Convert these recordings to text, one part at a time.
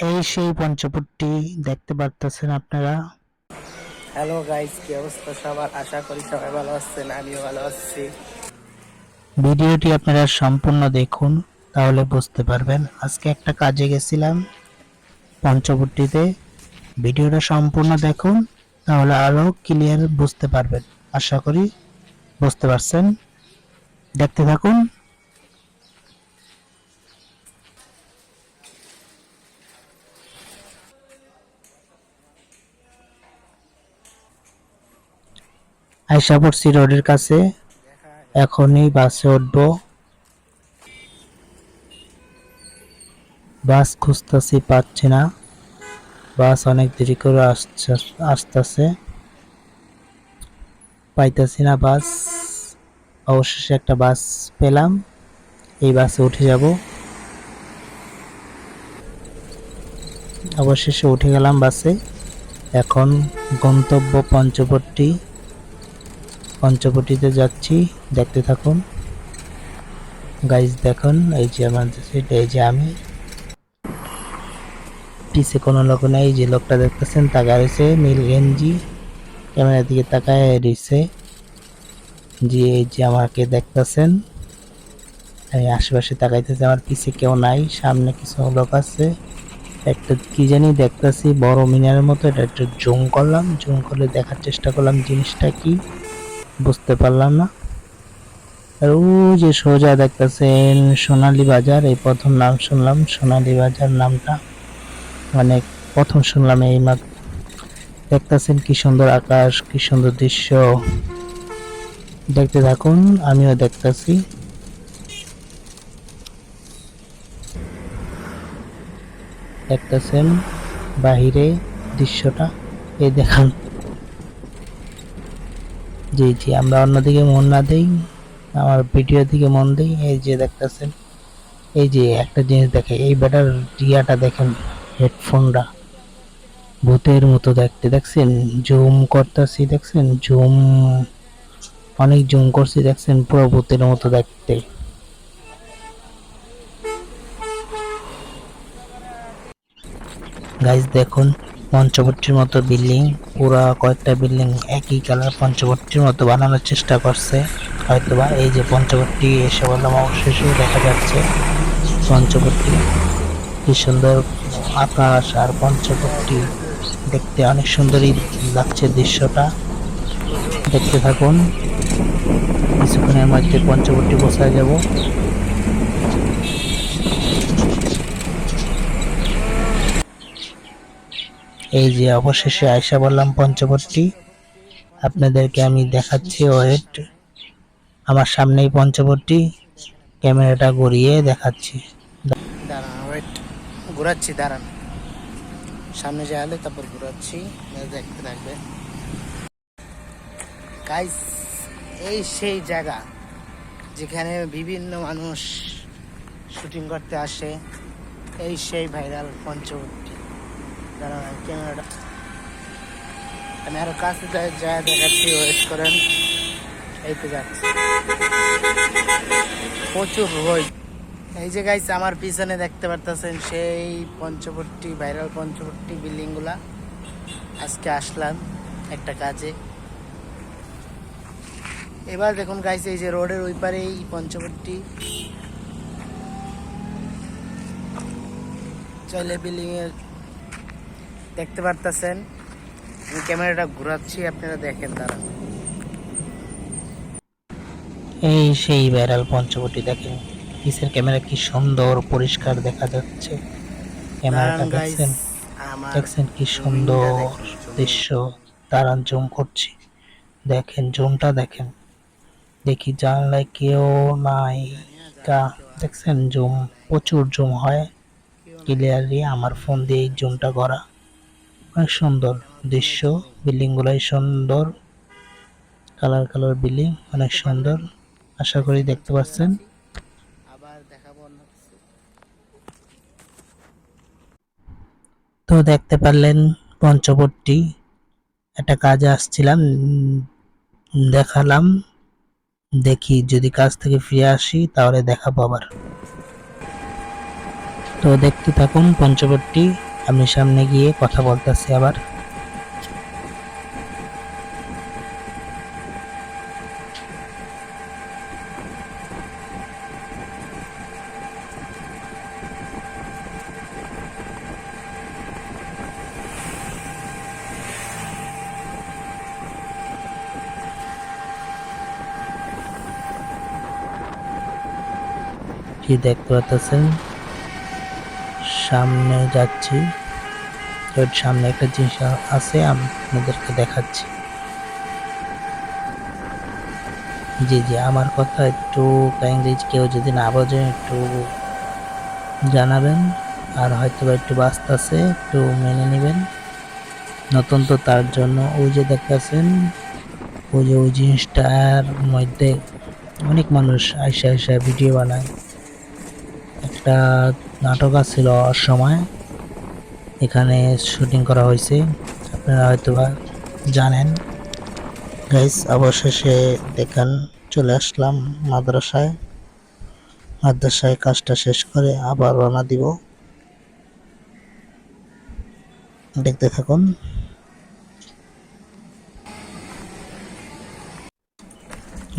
এই সেই পঞ্চবটী দেখতে পারতেছেন আপনারা। হ্যালো গাইস, কি অবস্থা সবার? আশা করি সবাই ভালো আছেন, আমিও ভালো আছি। ভিডিওটি আপনারা সম্পূর্ণ দেখুন, তাহলে বুঝতে পারবেন। আজকে একটা কাজে গেছিলাম পঞ্চবটীতে। ভিডিওটা সম্পূর্ণ দেখুন, তাহলে আরো ক্লিয়ার বুঝতে পারবেন। আশা করি বুঝতে পারছেন। দেখতে থাকুন। আয়শা পড়ছি রোডের কাছে, এখনই বাসে উঠবো। বাস খুঁজতেছি, পাচ্ছি না। বাস অনেক দেরি করে আসতেছে, পাইতেছি না বাস। অবশেষে একটা বাস পেলাম, এই বাসে উঠে যাব। অবশেষে উঠে গেলাম বাসে। এখন গন্তব্য পঞ্চবটী। পঞ্চবটীতে যাচ্ছি, দেখতে থাকুন। গাইজ দেখুন, এই যে আমাদের সিট, এই যে আমি, পিছে কোনো লোক নেই। এই যে লোকটা দেখতেছেন তাকায় রয়েছে, নীল গেঞ্জি, ক্যামেরার দিকে তাকায় রয়েছে। জি, এই যে আমাকে দেখতেছেন, আমি আশেপাশে তাকাইতেছে। আমার পিছে কেউ নাই, সামনে কিছু লোক আছে। একটা কি জানি দেখতেছি বড় মিনারের মতো, এটা একটু জুম করলাম, জুম করে দেখার চেষ্টা করলাম জিনিসটা কি, বুঝতে পারলাম না। আর ও যে সোজা দেখতেছেন সোনালী বাজার, এই প্রথম নাম শুনলাম সোনালী বাজার নামটা, মানে প্রথম শুনলাম এই মাত্র। দেখতেছেন কি সুন্দর আকাশ, কি সুন্দর দৃশ্য। দেখতে থাকুন, আমিও দেখতেছি। দেখতেছেন বাহিরে দৃশ্যটা, এই দেখান। জি জি, আমরা অন্যদিকে মন না দেই, আমার ভিডিও দিকে মন দেই। এই যে দেখতেছেন, এই যে একটা জিনিস দেখে, এই ব্যাটার রিয়াটা দেখেন, হেডফোনটা ভূতের মতো দেখতে। দেখছেন জুম করতেছি, দেখছেন জুম, অনেক জুম করছি, দেখছেন পুরো ভূতের মতো দেখতে। গাইজ দেখুন, পঞ্চবটীর মতো বিল্ডিং, পুরা কয়েকটা বিল্ডিং একই কালার পঞ্চবটীর মতো বানানোর চেষ্টা করছে হয়তোবা। এই যে পঞ্চবটী এসে বললাম, অবশেষে দেখা যাচ্ছে পঞ্চবটী। কি সুন্দর আকাশ আর পঞ্চবটী, দেখতে অনেক সুন্দরই লাগছে দৃশ্যটা। দেখতে থাকুন, কিছুক্ষণের মধ্যে পঞ্চবটী পৌঁছায় যাব। এই যে অবশেষে আয়শা বললাম পঞ্চবটী, আপনাদেরকে আমি দেখাচ্ছি। ওয়েট, আমার সামনেই পঞ্চবটী, ক্যামেরাটা ঘুরিয়ে দেখাচ্ছি। দাঁড়ান, ওয়েট, ঘোরাচ্ছি, দাঁড়ান। সামনে যাওয়ালে তারপর ঘোরাচ্ছি, দেখতে থাকবে। গাইস, এই সেই জায়গা যেখানে বিভিন্ন মানুষ শুটিং করতে আসে, এই সেই ভাইরাল পঞ্চবটী। দাঁড়ান, ক্যামেরাটা আমি আরো কাছে যা দেখাচ্ছি, ওয়েট করেন। এই তো যাচ্ছে, প্রচুর রোদ। এই যে গাইস, আমার পিছনে দেখতে পারতেছেন সেই পঞ্চবটী, ভাইরাল পঞ্চবটী বিল্ডিং গুলা। আজকে আসলাম একটা কাজে। এবার দেখুন গাইস, এই যে রোডের ওই পারে এই পঞ্চবটী, চলে বিল্ডিং এর দেখতে পারতেছেন। আমি ক্যামেরাটা ঘোরাচ্ছি, আপনারা দেখেন। দাঁড়ান, এই সেই ভাইরাল পঞ্চবটী, দেখেন পিছের ক্যামেরা কি সুন্দর পরিষ্কার দেখা যাচ্ছে। ক্যামেরাটা দাঁড়ান গাইস, দেখছেন, আমার দেখছেন কি জুমিংটা সুন্দর দেখেন, জুমিং। দৃশ্য। দাঁড়ান জুম করছি, দেখেন জুমটা দেখেন। দেখি জানলায় কেউ নাই কা, দেখছেন জুম, প্রচুর জুম হয় ক্লিয়ারলি। আমার ফোন দিয়ে এই জুমটা করা, অনেক সুন্দর দৃশ্য। বিল্ডিং গুলাই সুন্দর, কালার কালার বিল্ডিং, অনেক সুন্দর। আশা করি দেখতে পাচ্ছেন। আবার দেখাবো অন্য কিছু। তো দেখতে পারলেন পঞ্চবটী, একটা কাজে আসছিলাম, দেখালাম। দেখি যদি কাজ থেকে ফিরে আসি তাহলে দেখাবো আবার। তো দেখতে থাকুন পঞ্চবটী। আমি সামনে গিয়ে কথা বলতেছি আবার। কি দেখতে পাচ্ছেন, সামনে যাচ্ছি, ওর সামনে একটা জিনিস আছে, আমি আপনাদেরকে দেখাচ্ছি। জি জি, আমার কথা একটু কাইন্ডলি কেউ যদি না বোঝে একটু জানাবেন, আর হয়তো বা একটু বাজতাছে, একটু মেনে নেবেন। নতুন তো তার জন্য। ওই যে দেখতেছেন, ওই যে ওই জিনিসটার মধ্যে অনেক মানুষ আইসা আইসা ভিডিও বানায়। একটা নাটক আছিল অসময়, এখানে শুটিং করা হয়েছে, আপনারা হয়তো বা জানেন। গাইস, অবশেষে দেখেন চলে আসলাম মাদ্রাসায়। মাদ্রাসায় কাজটা শেষ করে আবার রওনা দিব। দেখতে থাকুন।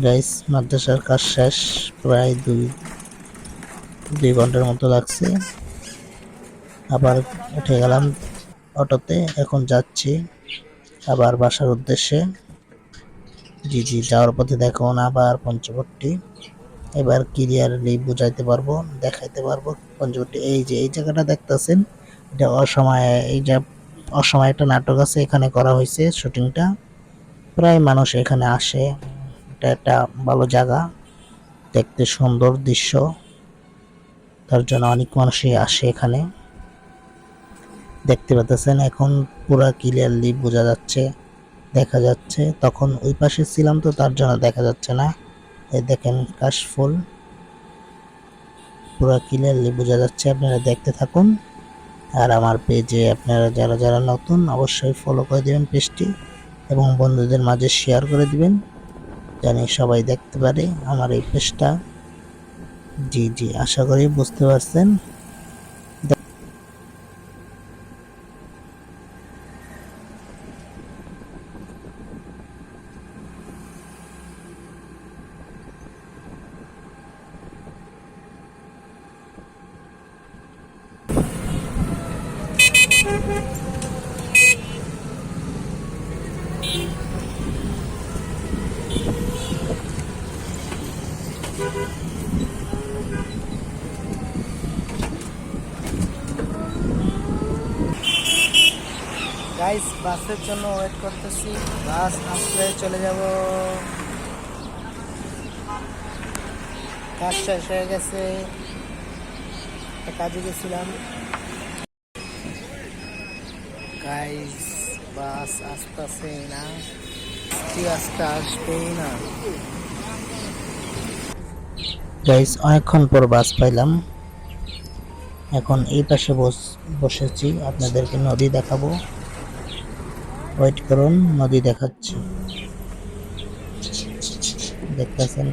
গাইস, মাদ্রাসার কাজ শেষ, প্রায় দুই ঘন্টার মতো লাগছে। আবার উঠে গেলাম অটোতে, এখন যাচ্ছি আবার বাসার উদ্দেশ্যে। জি জি, যাওয়ার পথে দেখুন আবার পঞ্চবট্টি। এবার ক্লিয়ারলি বুঝাইতে পারবো, দেখাইতে পারবো পঞ্চবট্টি। এই যে এই জায়গাটা দেখতেছেন, এটা অসময়ে, এই যে অসময়ে একটা নাটক আছে, এখানে করা হয়েছে শুটিংটা। প্রায় মানুষ এখানে আসে, এটা একটা ভালো জায়গা, দেখতে সুন্দর দৃশ্য, তার জন্য অনেক মানুষই আসে এখানে। দেখতে পাচ্ছেন এখন পুরা ক্লিয়ারলি বোঝা যাচ্ছে, দেখা যাচ্ছে। তখন ওই পাশে ছিলাম তো তার জন্য দেখা যাচ্ছে না। এই দেখেন কাশফুল, পুরা ক্লিয়ারলি বোঝা যাচ্ছে, আপনারা দেখতে থাকুন। আর আমার পেজে আপনারা যারা যারা নতুন অবশ্যই ফলো করে দিবেন পেজটি, এবং বন্ধুদের মাঝে শেয়ার করে দিবেন, জানি সবাই দেখতে পারে আমার এই পেজটা। জি জি, আশা করি বুঝতে পারছেন। গাইস, বাসের জন্য ওয়েট করতেছি, বাস আসলে চলে যাব। কাজ শেষ হয়ে গেছে, একটা কাজে গেছিলাম। গাইস, বাস আসতেছে না, আজকে আসবেই না। গাইস, অনেকক্ষণ পর বাস পাইলাম। এখন এই পাশে বসেছি, আপনাদেরকে নদী দেখাবো। ওয়েট করুন, নদী দেখাচ্ছি। দেখতেছেন,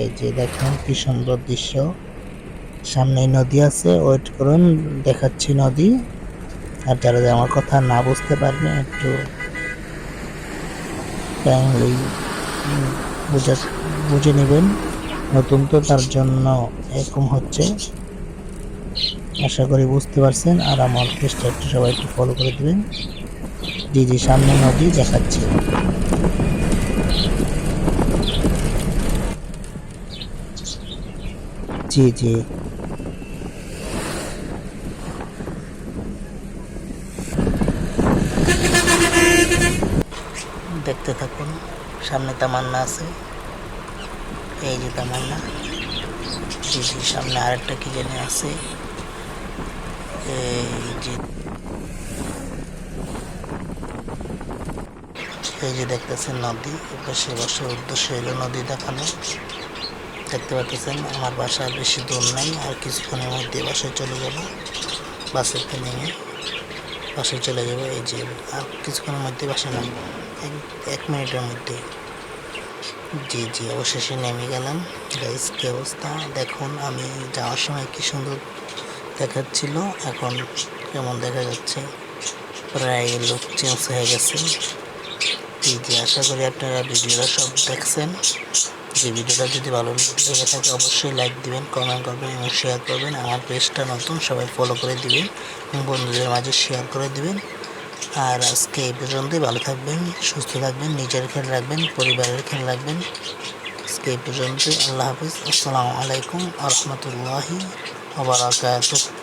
এই যে দেখেন কি সুন্দর দৃশ্য, সামনে নদী আছে। ওয়েট করুন, দেখাচ্ছি নদী। আর যারা যারা আমার কথা না বুঝতে পারবেন একটু কাইন্ডলি বুঝে নেবেন, নতুন তো তার জন্য এরকম হচ্ছে। আশা করি বুঝতে পারছেন। আর আমার পেজটা একটু সবাই একটু ফলো করে দিবেন। জি জি, সামনে নদী দেখাচ্ছি। জি জি, দেখতে থাকুন। সামনে তামান্না আছে, এই যে তামান্না। জি জি, সামনে আরেকটা কি জানি আছে, এই যে, এই যে দেখতেছেন নদী। এপাশে বসার উদ্দেশ্য হলো নদী দেখানো। দেখতে পাচ্ছেন আমার বাসার বেশি দূর নাই, আর কিছুক্ষণের মধ্যে বাসায় চলে যাব। বাসেতে নেমে বাসায় চলে যাব। এই যে আর কিছুক্ষণের মধ্যে বাসায় নামবো, এক মিনিটের মধ্যে। জি জি, অবশেষে নেমে গেলাম। গাইস, কি অবস্থা দেখুন, আমি যাওয়ার সময় কি সুন্দর দেখাচ্ছিল, এখন কেমন দেখা যাচ্ছে, প্রায় লুক চেঞ্জ হয়ে গেছে। এই যে আশা করি আপনারা ভিডিওটা সব দেখছেন। যে ভিডিওটা যদি ভালো লেগে থাকে অবশ্যই লাইক দিবেন, কমেন্ট করবেন এবং শেয়ার করবেন। আমার পেজটা নতুন, সবাই ফলো করে দিবেন এবং বন্ধুদের মাঝে শেয়ার করে দিবেন। আর আজকে এই পর্যন্তই। ভালো থাকবেন, সুস্থ থাকবেন, নিজের খেয়াল রাখবেন, পরিবারের খেয়াল রাখবেন। আজকে এই পর্যন্তই। আল্লাহ হাফিজ। আসসালামু আলাইকুম আ রহমতুল্লাহি ওয়া বারাকাতুহু।